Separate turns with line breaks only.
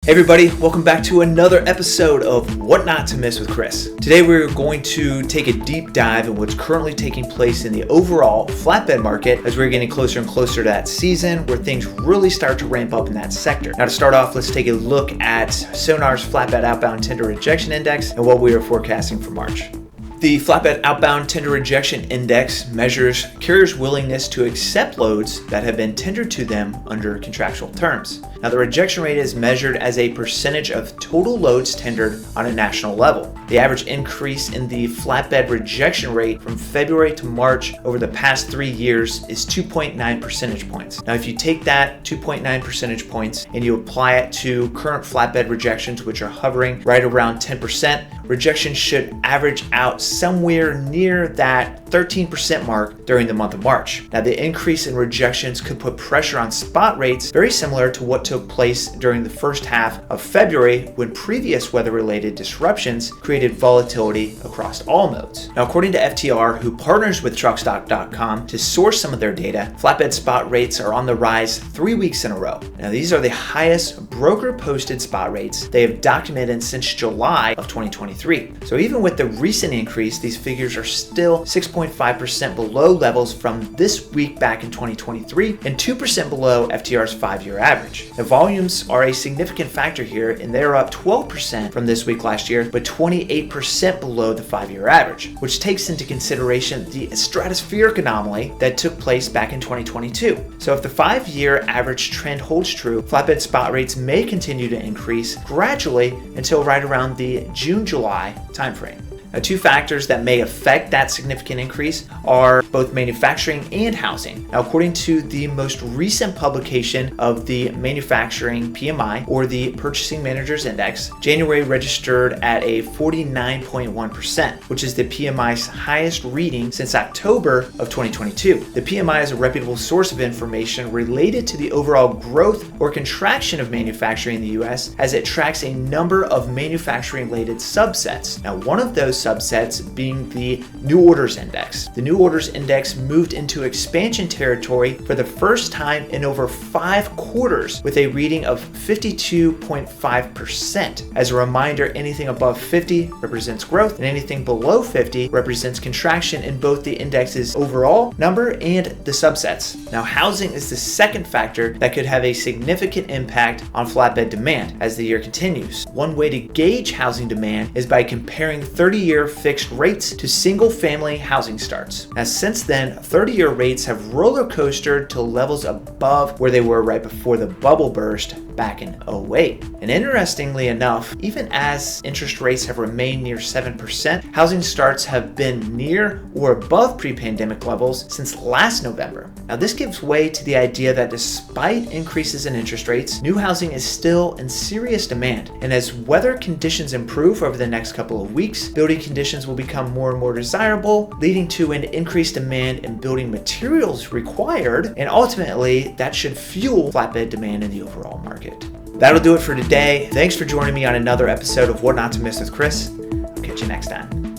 Hey everybody, welcome back to another episode of What Not to Miss with Chris. Today we're going to take a deep dive in what's currently taking place in the overall flatbed market as we're getting closer and closer to that season where things really start to ramp up in that sector. Now to start off, let's take a look at Sonar's Flatbed Outbound Tender Rejection Index and what we are forecasting for March. The Flatbed Outbound Tender Rejection Index measures carriers' willingness to accept loads that have been tendered to them under contractual terms. Now, the rejection rate is measured as a percentage of total loads tendered on a national level. The average increase in the flatbed rejection rate from February to March over the past 3 years is 2.9 percentage points. Now, if you take that 2.9 percentage points and you apply it to current flatbed rejections, which are hovering right around 10%, rejections should average out somewhere near that 13% mark during the month of March. Now, the increase in rejections could put pressure on spot rates very similar to what took place during the first half of February when previous weather-related disruptions created volatility across all modes. Now, according to FTR, who partners with truckstock.com to source some of their data, flatbed spot rates are on the rise 3 weeks in a row. Now, these are the highest broker-posted spot rates they have documented since July of 2023. So even with the recent increase, these figures are still 6.5% below levels from this week back in 2023 and 2% below FTR's 5-year average. The volumes are a significant factor here, and they're up 12% from this week last year, but 28% below the 5-year average, which takes into consideration the stratospheric anomaly that took place back in 2022. So if the 5-year average trend holds true, flatbed spot rates may continue to increase gradually until right around the June-July timeframe. Now, two factors that may affect that significant increase are both manufacturing and housing. Now, according to the most recent publication of the manufacturing PMI, or the Purchasing Managers Index, January registered at a 49.1%, which is the PMI's highest reading since October of 2022. The PMI is a reputable source of information related to the overall growth or contraction of manufacturing in the US, as it tracks a number of manufacturing-related subsets. Now, one of those subsets being the New Orders Index. The New Orders Index moved into expansion territory for the first time in over 5 quarters with a reading of 52.5%. As a reminder, anything above 50 represents growth and anything below 50 represents contraction in both the index's overall number and the subsets. Now, housing is the second factor that could have a significant impact on flatbed demand as the year continues. One way to gauge housing demand is by comparing 30-year fixed rates to single-family housing starts. Now, since then, 30-year rates have roller coastered to levels above where they were right before the bubble burst back in 2008. And interestingly enough, even as interest rates have remained near 7%, housing starts have been near or above pre-pandemic levels since last November. Now, this gives way to the idea that despite increases in interest rates, new housing is still in serious demand. And as weather conditions improve over the next couple of weeks, building conditions will become more and more desirable, leading to an increased demand in building materials required, and ultimately that should fuel flatbed demand in the overall market. That'll do it for today. Thanks for joining me on another episode of What Not to Miss with Chris. I'll catch you next time.